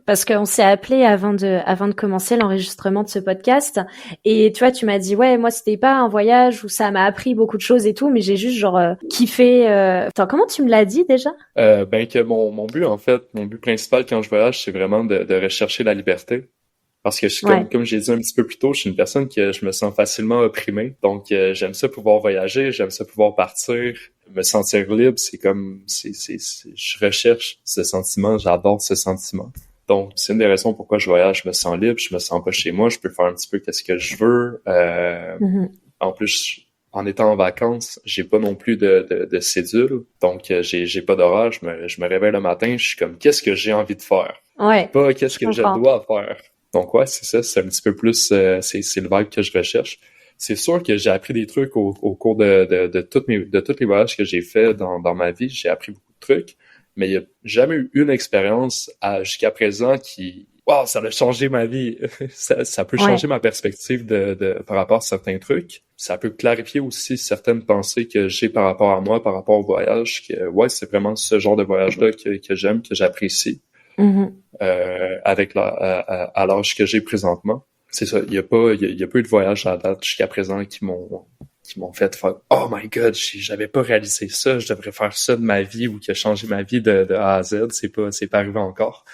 parce qu'on s'est appelé avant de commencer l'enregistrement de ce podcast, et tu vois, tu m'as dit, ouais, moi c'était pas un voyage où ça m'a appris beaucoup de choses et tout, mais j'ai juste genre kiffé. Attends, comment tu me l'as dit déjà? Ben que mon but en fait, mon but principal quand je voyage, c'est vraiment de rechercher la liberté. Parce que comme j'ai dit un petit peu plus tôt, je suis une personne que je me sens facilement opprimée. Donc j'aime ça pouvoir voyager, j'aime ça pouvoir partir, me sentir libre. Je recherche ce sentiment, j'adore ce sentiment. Donc c'est une des raisons pourquoi je voyage. Je me sens libre, je me sens pas chez moi, je peux faire un petit peu qu'est-ce que je veux. En plus, en étant en vacances, j'ai pas non plus de cédule, donc j'ai pas d'horaire. Je me réveille le matin, je suis comme qu'est-ce que j'ai envie de faire, pas qu'est-ce que je dois faire. Donc ouais, c'est ça, c'est un petit peu plus, c'est le vibe que je recherche. C'est sûr que j'ai appris des trucs au cours de tous les voyages que j'ai fait dans ma vie. J'ai appris beaucoup de trucs, mais il y a jamais eu une expérience jusqu'à présent qui, wow, ça a changé ma vie. ça peut changer ma perspective par rapport à certains trucs. Ça peut clarifier aussi certaines pensées que j'ai par rapport à moi, par rapport au voyage. Que ouais, c'est vraiment ce genre de voyage-là que j'aime, que j'apprécie. Avec à l'âge que j'ai présentement. C'est ça, il y a pas eu de voyage à date jusqu'à présent qui m'ont fait faire oh my god, j'avais pas réalisé ça, je devrais faire ça de ma vie ou qui a changé ma vie de A à Z, c'est pas arrivé encore.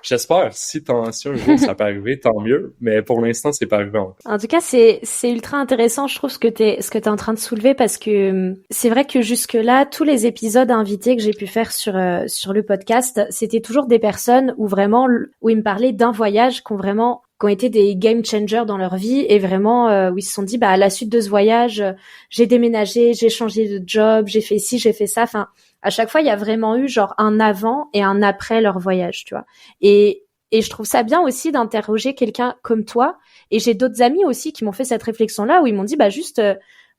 J'espère, si un jour ça peut arriver, tant mieux, mais pour l'instant, c'est pas arrivé encore. En tout cas, c'est ultra intéressant, je trouve, ce que t'es en train de soulever, parce que c'est vrai que jusque-là, tous les épisodes invités que j'ai pu faire sur le podcast, c'était toujours des personnes où ils me parlaient d'un voyage qui ont été des game changers dans leur vie, et vraiment où ils se sont dit, bah à la suite de ce voyage, j'ai déménagé, j'ai changé de job, j'ai fait ci, j'ai fait ça. Enfin, à chaque fois, il y a vraiment eu genre un avant et un après leur voyage, tu vois. Et je trouve ça bien aussi d'interroger quelqu'un comme toi. Et j'ai d'autres amis aussi qui m'ont fait cette réflexion-là, où ils m'ont dit, bah juste,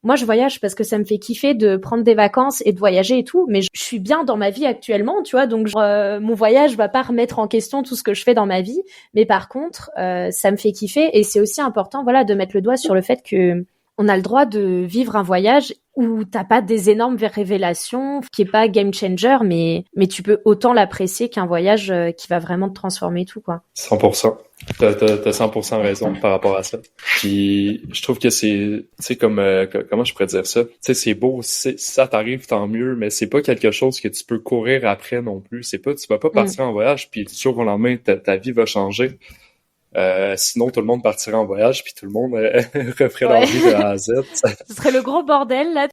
moi je voyage parce que ça me fait kiffer de prendre des vacances et de voyager et tout, mais je suis bien dans ma vie actuellement, tu vois, donc mon voyage va pas remettre en question tout ce que je fais dans ma vie, mais par contre, ça me fait kiffer, et c'est aussi important, voilà, de mettre le doigt sur le fait que on a le droit de vivre un voyage où t'as pas des énormes révélations, qui est pas game changer, mais tu peux autant l'apprécier qu'un voyage qui va vraiment te transformer tout, quoi. 100%. T'as 100% raison par rapport à ça. Puis je trouve que c'est, tu sais, comment je pourrais dire ça? Tu sais, c'est beau, si ça t'arrive, tant mieux, mais c'est pas quelque chose que tu peux courir après non plus. Tu vas pas partir en voyage, puis du jour au lendemain, ta vie va changer. Sinon, tout le monde partirait en voyage, puis tout le monde referait leur vie de A à Z. Ce serait le gros bordel, là.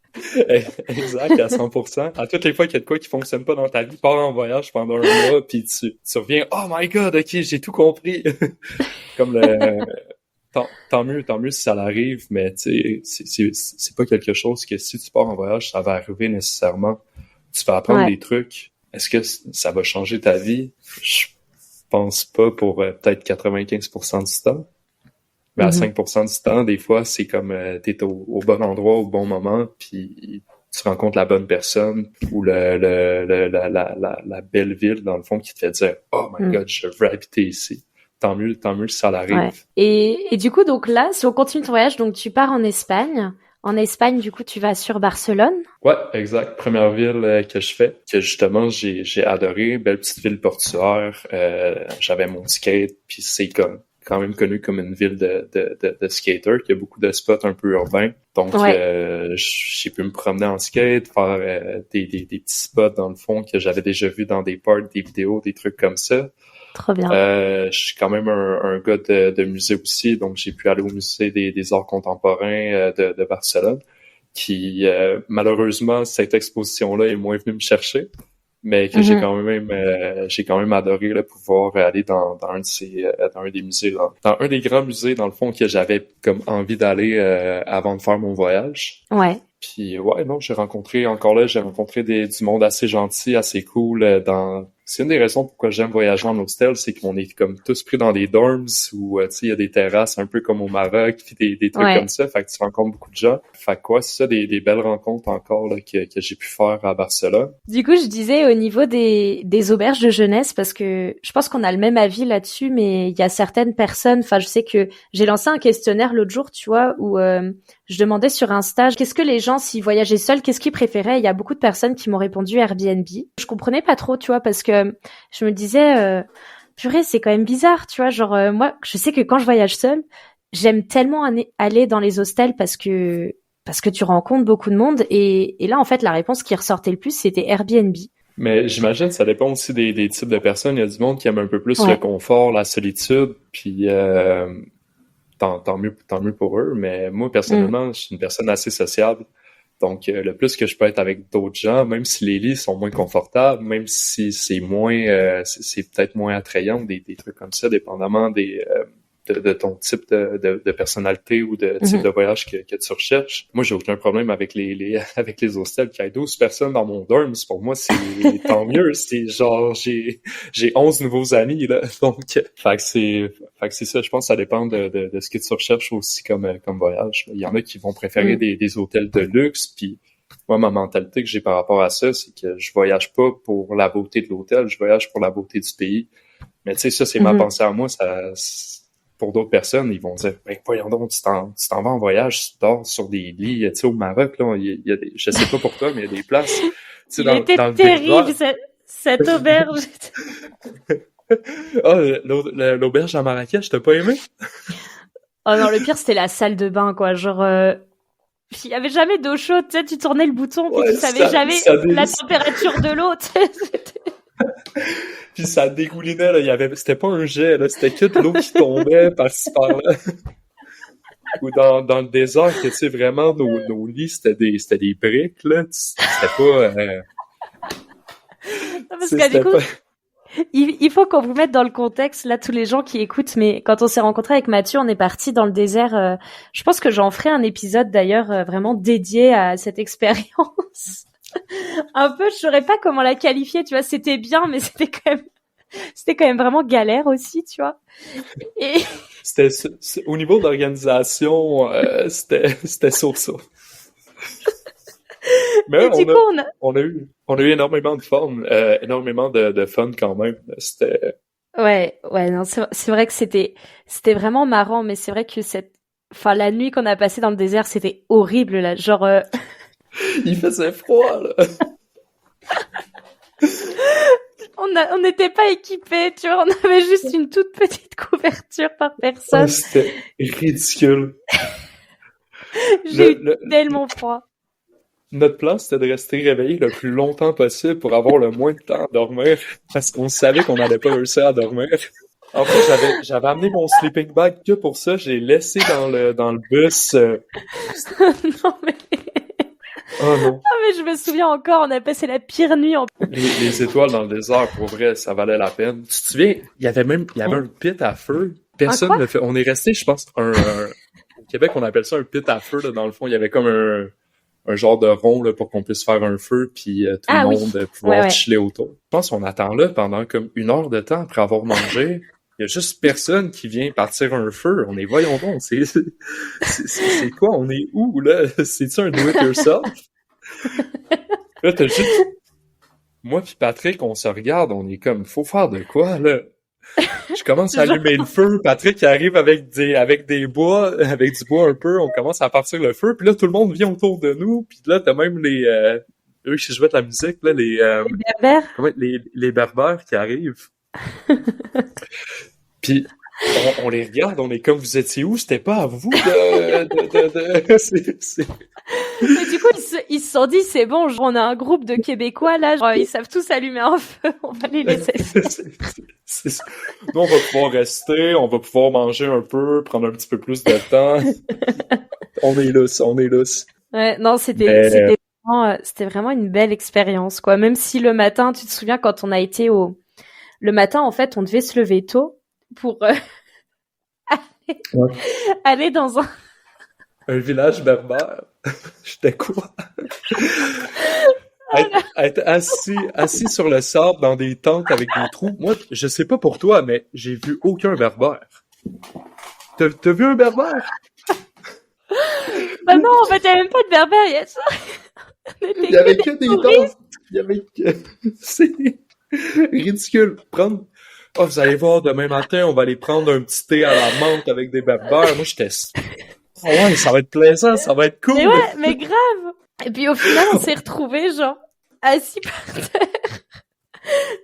Exact, à 100%. À toutes les fois qu'il y a de quoi qui fonctionne pas dans ta vie, pars en voyage pendant un mois, puis tu reviens, oh my god, ok, j'ai tout compris. Comme tant mieux si ça l'arrive, mais tu sais, c'est pas quelque chose que si tu pars en voyage, ça va arriver nécessairement. Tu vas apprendre des trucs. Est-ce que ça va changer ta vie? Je pense pas pour peut-être 95% du temps. Mais à 5% du temps, des fois, c'est comme t'es au bon endroit au bon moment, puis tu rencontres la bonne personne ou la belle ville, dans le fond, qui te fait dire « Oh my god, je veux habiter ici ». Tant mieux si ça l'arrive. Ouais. Et du coup, donc là, si on continue ton voyage, donc tu pars en Espagne. En Espagne, du coup, tu vas sur Barcelone. Ouais, exact. Première ville que je fais, que justement j'ai adoré. Belle petite ville portuaire. J'avais mon skate, puis c'est quand même connu comme une ville de skaters, qui a beaucoup de spots un peu urbains. Donc j'ai pu me promener en skate, faire des petits spots dans le fond que j'avais déjà vu dans des parts, des vidéos, des trucs comme ça. Trop bien. Je suis quand même un gars de musée aussi, donc j'ai pu aller au musée des arts contemporains de Barcelone, qui malheureusement cette exposition-là est moins venue me chercher, mais que j'ai quand même adoré là, pouvoir aller dans un des musées, dans un des grands musées dans le fond que j'avais comme envie d'aller avant de faire mon voyage. Ouais. Puis ouais, non, j'ai rencontré du monde assez gentil, assez cool c'est une des raisons pourquoi j'aime voyager en hostel, c'est qu'on est comme tous pris dans des dorms où, tu sais, il y a des terrasses un peu comme au Maroc, puis des trucs comme ça, fait que tu rencontres beaucoup de gens. Fait que quoi, c'est ça, des belles rencontres encore là, que j'ai pu faire à Barcelone. Du coup, je disais au niveau des auberges de jeunesse, parce que je pense qu'on a le même avis là-dessus, mais il y a certaines personnes, enfin, je sais que j'ai lancé un questionnaire l'autre jour, tu vois, où je demandais sur Insta, qu'est-ce que les gens, s'ils voyageaient seuls, qu'est-ce qu'ils préféraient? Il y a beaucoup de personnes qui m'ont répondu Airbnb. Je comprenais pas trop, tu vois, parce que je me disais, purée, c'est quand même bizarre, tu vois, genre, moi, je sais que quand je voyage seule, j'aime tellement aller dans les hostels parce que tu rencontres beaucoup de monde, et là, en fait, la réponse qui ressortait le plus, c'était Airbnb. Mais j'imagine que ça dépend aussi des types de personnes. Il y a du monde qui aime un peu plus le confort, la solitude, puis tant mieux pour eux. Mais moi, personnellement, je suis une personne assez sociable. Donc, le plus que je peux être avec d'autres gens, même si les lits sont moins confortables, même si c'est moins, c'est peut-être moins attrayant, des trucs comme ça, dépendamment de ton type de personnalité ou de type de voyage que tu recherches. Moi, j'ai aucun problème avec avec les hostels. Qu'il y ait 12 personnes dans mon dorm, pour moi, c'est tant mieux. C'est genre, j'ai 11 nouveaux amis, là. Donc, fait que c'est ça. Je pense que ça dépend de ce que tu recherches aussi comme voyage. Il y en a qui vont préférer des hôtels de luxe, puis moi, ma mentalité que j'ai par rapport à ça, c'est que je voyage pas pour la beauté de l'hôtel, je voyage pour la beauté du pays. Mais tu sais, ça, c'est ma pensée à moi. Pour d'autres personnes, ils vont dire, ben, voyons donc, tu t'en vas en voyage, tu dors sur des lits, tu sais, au Maroc, là, il y a des, je sais pas pour toi, mais il y a des places, tu sais, dans le terrible, cette auberge. L'auberge à Marrakech, t'as pas aimé? Oh non, le pire, c'était la salle de bain, quoi, genre, il y avait jamais d'eau chaude, tu sais, tu tournais le bouton, puis tu savais jamais la température de l'eau, tu sais. Puis ça dégoulinait, là, c'était pas un jet, là, c'était que de l'eau qui tombait par-ci par-là. Ou dans le désert, que tu sais, vraiment, nos lits, c'était des briques, là, c'était pas... Parce que du coup, il faut qu'on vous mette dans le contexte, là, tous les gens qui écoutent, mais quand on s'est rencontrés avec Mathieu, on est parti dans le désert, je pense que j'en ferai un épisode, d'ailleurs, vraiment dédié à cette expérience. Un peu, je saurais pas comment la qualifier, tu vois, c'était bien, mais c'était quand même vraiment galère aussi, tu vois. Et au niveau d'organisation, c'était ça. Mais on a eu énormément de fun, énormément de fun quand même. C'était ouais, non, c'est vrai que c'était vraiment marrant, mais c'est vrai que la nuit qu'on a passée dans le désert, c'était horrible là, genre il faisait froid là. On n'était pas équipés, tu vois, on avait juste une toute petite couverture par personne. C'était ridicule. J'ai eu tellement froid. Notre plan, c'était de rester réveillé le plus longtemps possible pour avoir le moins de temps à dormir, parce qu'on savait qu'on n'allait pas réussir à dormir. En fait, j'avais amené mon sleeping bag que pour ça, j'ai laissé dans le bus. Non mais... Oh non. Ah mais je me souviens encore, on a passé la pire nuit en... Les étoiles dans le désert, pour vrai, ça valait la peine. Tu te souviens, il y avait un pit à feu. Personne ne fait. On est resté, je pense, au Québec, on appelle ça un pit à feu, là. Dans le fond, il y avait comme un genre de rond, là, pour qu'on puisse faire un feu, puis tout le monde pouvoir chiller autour. Je pense qu'on attend là pendant comme 1 heure de temps après avoir mangé. Il y a juste personne qui vient partir un feu. On est, voyons donc, c'est quoi? On est où, là? C'est-tu un do-it-yourself? Là, t'as juste... Moi pis Patrick, on se regarde, on est comme, faut faire de quoi, là? Je commence à allumer le feu, Patrick arrive avec du bois un peu, on commence à partir le feu, puis là, tout le monde vient autour de nous, puis là, t'as même eux qui jouent de la musique, là, les berbères? Les berbères qui arrivent. Puis on les regarde, on est comme, vous étiez où? C'était pas à vous Mais du coup, ils se sont dit, c'est bon, on a un groupe de Québécois, là, genre, ils savent tous allumer un feu, on va les laisser. Nous, on va pouvoir rester, on va pouvoir manger un peu, prendre un petit peu plus de temps. On est lousse. Ouais, non, c'était vraiment une belle expérience, quoi. Même si le matin, tu te souviens, quand on a été le matin, en fait, on devait se lever tôt pour aller dans un village berbère. J'étais quoi? Être assis sur le sable dans des tentes avec des trous. Moi, je sais pas pour toi, mais j'ai vu aucun berbère. T'as vu un berbère? Bah non, en fait, il y avait même pas de berbère, il y a ça. Il y avait que des tentes. Il y avait que... C'est ridicule. Oh, vous allez voir, demain matin, on va aller prendre un petit thé à la menthe avec des berbères. Moi, j'étais... Oh ouais, ça va être plaisant, ça va être cool. Mais ouais, mais grave. Et puis au final, on s'est retrouvés, genre, assis par terre.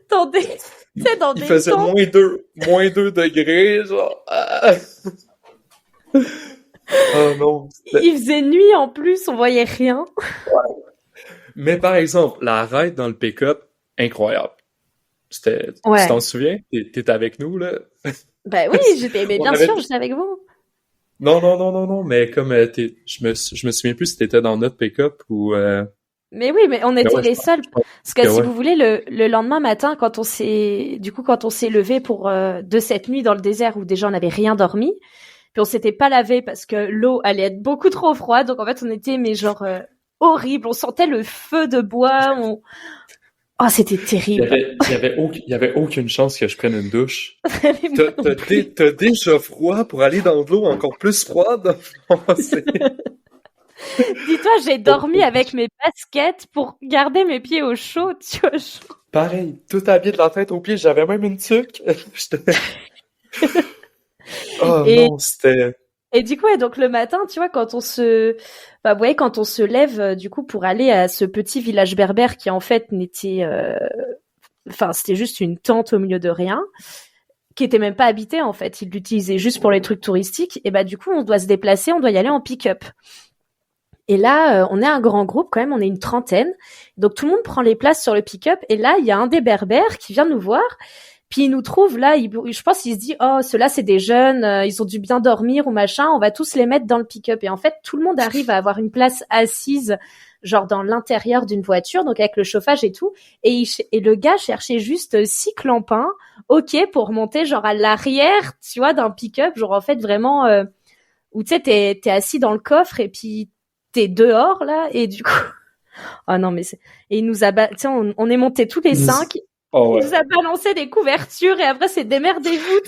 Dans des Il faisait tentes. moins 2 degrés, genre... Oh non. Il faisait nuit en plus, on voyait rien. Mais par exemple, la ride dans le pick-up, incroyable. Ouais. Tu t'en souviens? T'étais avec nous, là? Ben oui, mais bien sûr, j'étais avec vous. Non, mais comme je me souviens plus si t'étais dans notre pick-up ou... Mais oui, mais on était les seuls. Parce que si ouais. vous voulez, le lendemain matin, quand on s'est levé pour de cette nuit dans le désert où déjà on n'avait rien dormi, puis on s'était pas lavé parce que l'eau allait être beaucoup trop froide, donc en fait on était horrible, on sentait le feu de bois, oh c'était terrible. Il y avait aucune chance que je prenne une douche. T'as déjà froid pour aller dans de l'eau encore plus froide? Dis-toi, j'ai dormi avec mes baskets pour garder mes pieds au chaud, tu vois. Pareil, tout habillé de la tête aux pieds, j'avais même une tuque. Oh non, c'était... Et du coup, donc le matin, tu vois, quand on se lève, du coup, pour aller à ce petit village berbère qui en fait n'était, c'était juste une tente au milieu de rien, qui était même pas habité en fait. Ils l'utilisaient juste pour les trucs touristiques. Et bah du coup, on doit se déplacer, on doit y aller en pick-up. Et là, on est un grand groupe quand même, on est une trentaine. Donc tout le monde prend les places sur le pick-up. Et là, il y a un des berbères qui vient nous voir. Puis il nous trouve là, je pense qu'il se dit, oh, ceux-là c'est des jeunes, ils ont dû bien dormir ou machin, on va tous les mettre dans le pick-up. Et en fait, tout le monde arrive à avoir une place assise, genre dans l'intérieur d'une voiture, donc avec le chauffage et tout. Et le gars cherchait juste 6 clampins, ok, pour monter genre à l'arrière, tu vois, d'un pick-up, genre en fait vraiment, où tu sais, t'es assis dans le coffre et puis t'es dehors là, et du coup, oh non mais et il nous a, tu sais, on est montés tous les 5. Oh, ouais. Il nous a balancé des couvertures et après c'est démerdez-vous.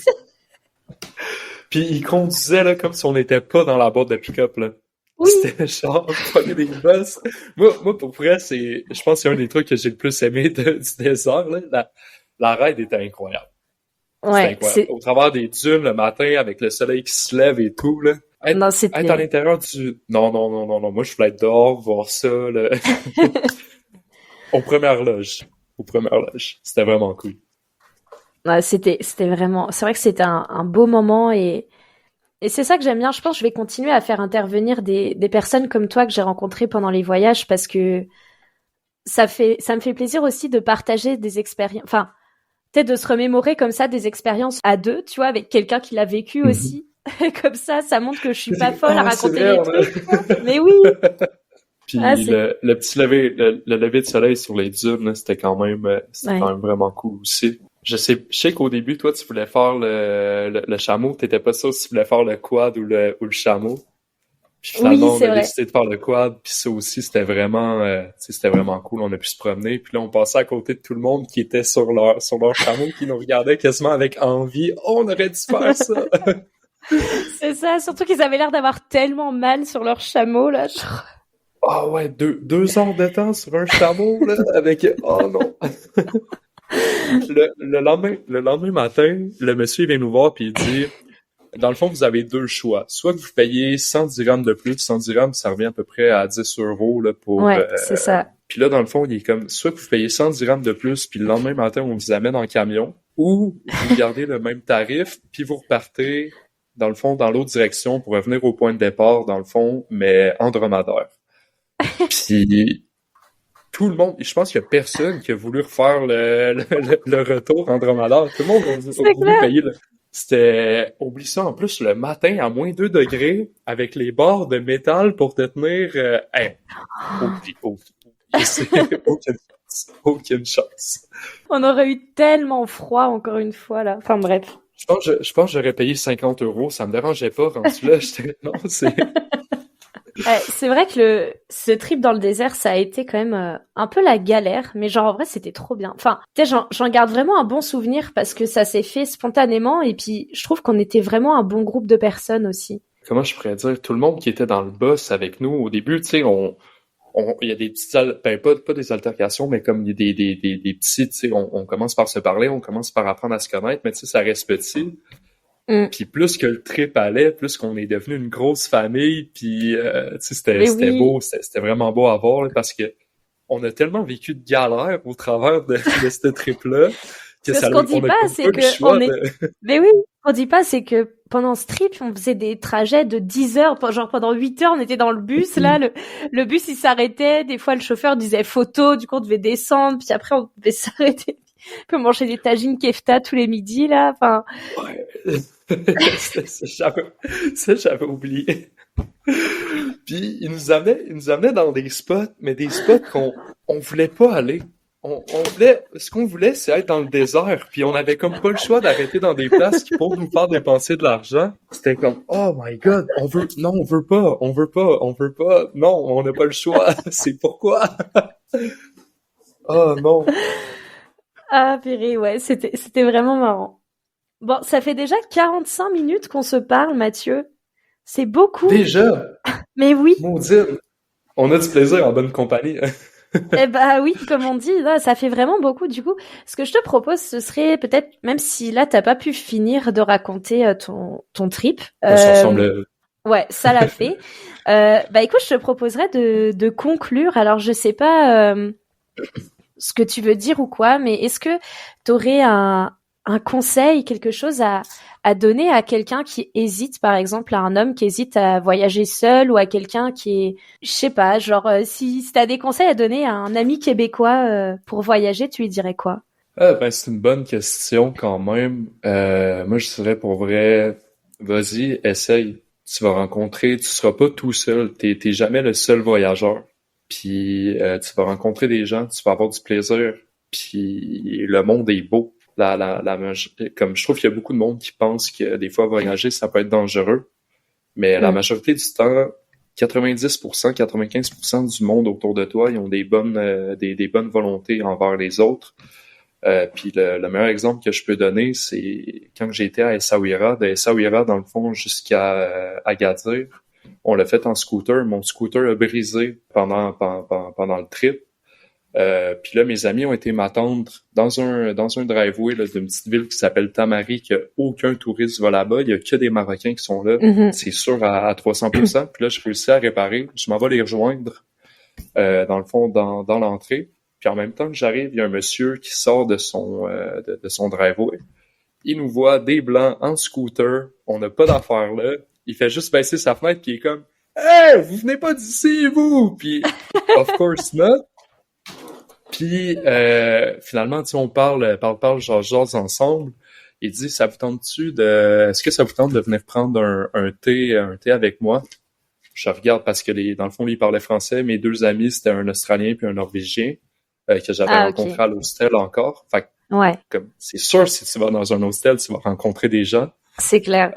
Puis il conduisait là comme si on n'était pas dans la boîte de pick-up là. Oui. C'était genre prenait des bosses. Moi pour vrai je pense que c'est un des trucs que j'ai le plus aimé du désert là. La ride était incroyable. Ouais. C'était incroyable. Au travers des dunes le matin avec le soleil qui se lève et tout là. Être à l'intérieur du... Non. Moi je voulais être dehors voir ça là. Aux premières loges. C'était vraiment cool. Ouais, c'était vraiment, c'est vrai que c'était un beau moment et c'est ça que j'aime bien. Je pense que je vais continuer à faire intervenir des personnes comme toi que j'ai rencontrées pendant les voyages parce que ça me fait plaisir aussi de partager des expériences, enfin, peut-être de se remémorer comme ça des expériences à deux, tu vois, avec quelqu'un qui l'a vécu aussi. Comme ça montre que je suis pas folle à raconter les trucs. Mais oui. Puis le petit lever, le lever de soleil sur les dunes, là, c'était quand même vraiment cool aussi. Je sais qu'au début, toi, tu voulais faire le chameau. T'étais pas sûr si tu voulais faire le quad ou le chameau. Puis finalement, on a décidé de faire le quad. Puis ça aussi, c'était vraiment cool. On a pu se promener. Puis là, on passait à côté de tout le monde qui était sur leur chameau, qui nous regardait quasiment avec envie. Oh, on aurait dû faire ça! C'est ça. Surtout qu'ils avaient l'air d'avoir tellement mal sur leur chameau, là. Ah ouais, 2 heures de temps sur un chameau, là, avec... Oh non! Le lendemain matin, le monsieur vient nous voir puis il dit, dans le fond, vous avez 2 choix. Soit que vous payez 110 dirhams de plus. 110 dirhams, ça revient à peu près à 10 € là, pour... Ouais, c'est ça. Puis là, dans le fond, il est comme, soit que vous payez 110 dirhams de plus, puis le lendemain matin, on vous amène en camion, ou vous gardez le même tarif, puis vous repartez, dans le fond, dans l'autre direction pour revenir au point de départ, dans le fond, mais en dromadaire. Puis tout le monde, je pense qu'il y a personne qui a voulu refaire le retour en dromadaire. Tout le monde a voulu payer C'était, oublie ça, en plus, le matin à moins 2 degrés, avec les barres de métal pour te tenir, aucune chance. On aurait eu tellement froid encore une fois, là. Enfin, bref. Je pense que j'aurais payé 50 €, ça me dérangeait pas, rendu là, non, c'est... C'est vrai que ce trip dans le désert, ça a été quand même un peu la galère, mais genre en vrai c'était trop bien. Enfin, tu sais, j'en garde vraiment un bon souvenir parce que ça s'est fait spontanément et puis je trouve qu'on était vraiment un bon groupe de personnes aussi. Comment je pourrais dire, tout le monde qui était dans le bus avec nous au début, tu sais, il y a des petites, pas des altercations, mais comme il y a des petits, tu sais, on commence par se parler, on commence par apprendre à se connaître, mais tu sais, ça reste petit. Puis plus que le trip allait, plus qu'on est devenu une grosse famille, puis tu sais, c'était beau, c'était vraiment beau à voir, là, parce que on a tellement vécu de galères au travers de ce trip-là que ce qu'on dit pas, c'est que on est. Mais oui, ce qu'on dit pas, c'est que pendant ce trip, on faisait des trajets de 10 heures, genre pendant 8 heures, on était dans le bus, là, le bus, il s'arrêtait, des fois, le chauffeur disait photo, du coup, on devait descendre, puis après, on devait s'arrêter, puis on mangeait des tagines kefta tous les midis, là, enfin. Ouais. Ça, j'avais oublié. Puis, il nous amenait dans des spots, mais des spots on voulait pas aller. Ce qu'on voulait, c'est être dans le désert, puis on avait comme pas le choix d'arrêter dans des places qui pour nous faire dépenser de l'argent. C'était comme, oh my god, on veut pas, non, on n'a pas le choix, c'est pourquoi. Oh non. Ah, purée, ouais, c'était vraiment marrant. Bon, ça fait déjà 45 minutes qu'on se parle, Mathieu. C'est beaucoup. Déjà? Mais oui. Maudine. On a du plaisir en bonne compagnie. Eh bah oui, comme on dit, là, ça fait vraiment beaucoup. Du coup, ce que je te propose, ce serait peut-être, même si là, t'as pas pu finir de raconter ton trip. Ça ressemble. Ouais, ça l'a fait. Bah écoute, je te proposerais de conclure. Alors, je sais pas ce que tu veux dire ou quoi, mais est-ce que t'aurais un conseil, quelque chose à donner à quelqu'un qui hésite, par exemple, à un homme qui hésite à voyager seul ou à quelqu'un qui est, je sais pas, genre, si t'as des conseils à donner à un ami québécois pour voyager, tu lui dirais quoi? Ben, c'est une bonne question quand même. Moi, je dirais pour vrai, vas-y, essaye. Tu vas rencontrer, tu seras pas tout seul. T'es jamais le seul voyageur. Puis tu vas rencontrer des gens, tu vas avoir du plaisir. Puis le monde est beau. Comme je trouve qu'il y a beaucoup de monde qui pense que des fois voyager ça peut être dangereux, mais la majorité du temps, 90%, 95% du monde autour de toi, ils ont des bonnes volontés envers les autres. Puis le meilleur exemple que je peux donner, c'est quand j'étais à Essaouira, de Essaouira dans le fond jusqu'à Agadir. On l'a fait en scooter. Mon scooter a brisé pendant le trip. Puis là, mes amis ont été m'attendre dans un driveway là, d'une petite ville qui s'appelle Tamari, que aucun touriste va là-bas. Il y a que des Marocains qui sont là. C'est sûr à 300%. Puis là, je réussis à réparer. Je m'en vais les rejoindre dans le fond, dans l'entrée. Puis en même temps que j'arrive, il y a un monsieur qui sort de son driveway. Il nous voit des blancs en scooter. On n'a pas d'affaires là. Il fait juste baisser sa fenêtre puis il est comme « Hey, vous venez pas d'ici, vous! » Puis « Of course not! » Puis finalement, tu sais, on parle, genre ensemble. Il dit, est-ce que ça vous tente de venir prendre un thé avec moi? Je regarde parce que dans le fond, lui, il parlait français. Mes deux amis, c'était un Australien puis un Norvégien que j'avais rencontré à l'hostel encore. Fait que, ouais. Comme, c'est sûr, si tu vas dans un hostel, tu vas rencontrer des gens. C'est clair.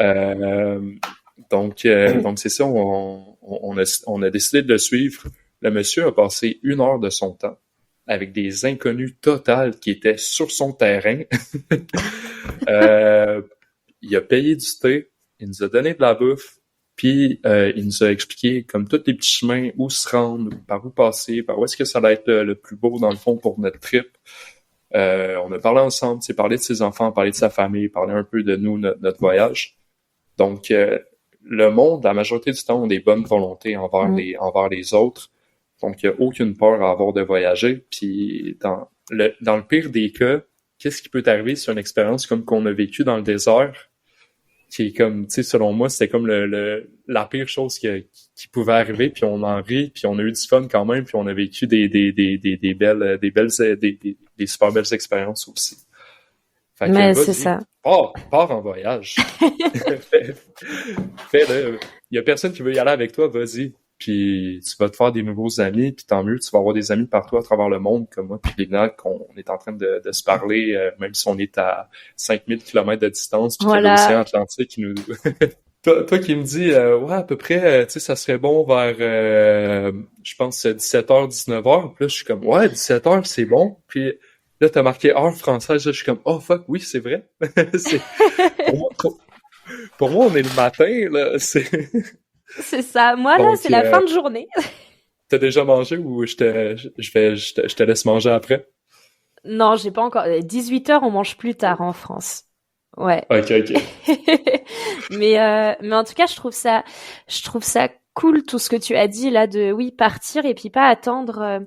Donc c'est ça, on a décidé de le suivre. Le monsieur a passé 1 heure de son temps avec des inconnus totales qui étaient sur son terrain. Il a payé du thé, il nous a donné de la bouffe, puis il nous a expliqué comme tous les petits chemins, où se rendre, par où passer, par où est-ce que ça allait être le plus beau dans le fond pour notre trip. On a parlé ensemble, parlé de ses enfants, parlé de sa famille, parlé un peu de nous, notre voyage. Donc, le monde, la majorité du temps, ont des bonnes volontés envers les autres. Donc, il n'y a aucune peur à avoir de voyager. Puis, dans le pire des cas, qu'est-ce qui peut t'arriver sur une expérience comme qu'on a vécu dans le désert, qui est comme, tu sais, selon moi, c'était comme la pire chose qui pouvait arriver, puis on en rit, puis on a eu du fun quand même, puis on a vécu des super belles expériences aussi. Fait que, mais c'est ça. Pars en voyage. Fais-le. Il y a personne qui veut y aller avec toi, vas-y. Puis tu vas te faire des nouveaux amis, puis tant mieux, tu vas avoir des amis partout à travers le monde, comme moi puis Lina, qu'on est en train de se parler, même si on est à 5000 km de distance, puis qu'il y a l'océan Atlantique qui nous Toi qui me dis, ouais, à peu près, tu sais, ça serait bon vers, je pense, 17h, 19h. Puis là, je suis comme, ouais, 17h, c'est bon. Puis là, t'as marqué heure française. Là, je suis comme, oh fuck, oui, c'est vrai. C'est, pour moi, pour moi, on est le matin, là. C'est ça. Moi, là, Donc, c'est la fin de journée. t'as déjà mangé ou je te laisse manger après? Non, j'ai pas encore. 18h, on mange plus tard en France. Ouais. Ok, ok. Mais en tout cas, je trouve ça cool tout ce que tu as dit là de oui partir et puis pas attendre.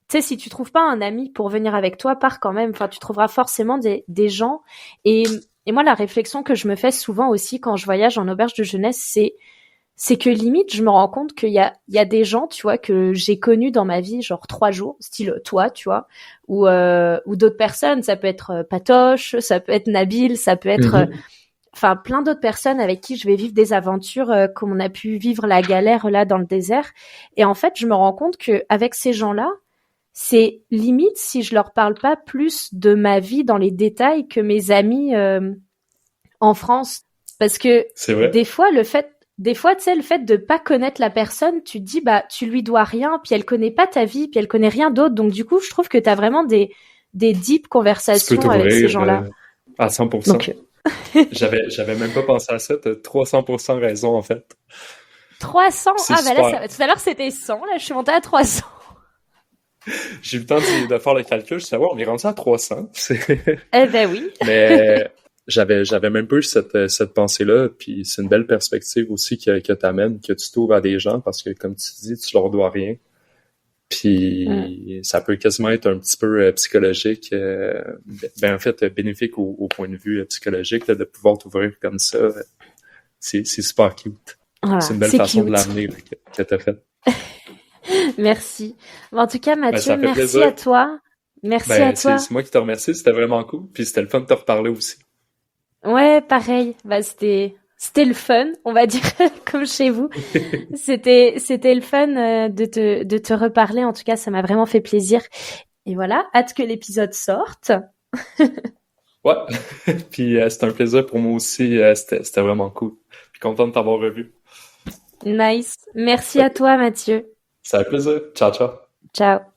Tu sais, si tu trouves pas un ami pour venir avec toi, pars quand même. Enfin, tu trouveras forcément des gens. Et et moi, la réflexion que je me fais souvent aussi quand je voyage en auberge de jeunesse, c'est que limite, je me rends compte il y a des gens, tu vois, que j'ai connus dans ma vie, genre 3 jours, style toi, tu vois, ou d'autres personnes. Ça peut être Patoche, ça peut être Nabil, ça peut être, Mhm. enfin, plein d'autres personnes avec qui je vais vivre des aventures, comme on a pu vivre la galère là dans le désert. Et en fait, je me rends compte que avec ces gens-là, c'est limite si je leur parle pas plus de ma vie dans les détails que mes amis en France, parce que C'est vrai. des fois des fois tu sais le fait de pas connaître la personne, tu te dis bah tu lui dois rien, puis elle connaît pas ta vie, puis elle connaît rien d'autre, donc du coup je trouve que t'as vraiment des deep Tu peux conversations avec ces t'ouvrir, gens-là. à 100%. Donc J'avais même pas pensé à ça. T'as 300% raison, en fait. 300, C'est ah bah là super. tout à l'heure c'était 100, là je suis montée à 300. J'ai eu le temps de faire le calcul, je sais, ouais, on est rendu à 300. Eh ben oui. Mais j'avais même pas eu cette pensée-là, puis c'est une belle perspective aussi que t'amènes, que tu t'ouvres à des gens, parce que, comme tu dis, tu leur dois rien. Mm. Puis ça peut quasiment être un petit peu psychologique, ben en fait bénéfique au point de vue psychologique, là, de pouvoir t'ouvrir comme ça. C'est super cute. C'est Voilà, une belle c'est façon de cute. l'amener là, que t'as fait. Merci. Bon, en tout cas, Ben Mathieu, ça fait merci à plaisir. toi. Merci à Ben toi. c'est moi qui te remercie, c'était vraiment cool. Puis c'était le fun de te reparler aussi. Ouais, pareil. Bah, c'était le fun, on va dire, comme chez vous. C'était le fun de te reparler. En tout cas, ça m'a vraiment fait plaisir. Et voilà, hâte que l'épisode sorte. Ouais. Puis c'était un plaisir pour moi aussi. C'était vraiment cool. Puis content de t'avoir revu. Nice. Merci Fait à que toi, Mathieu. ça fait plaisir. Ciao, ciao. Ciao.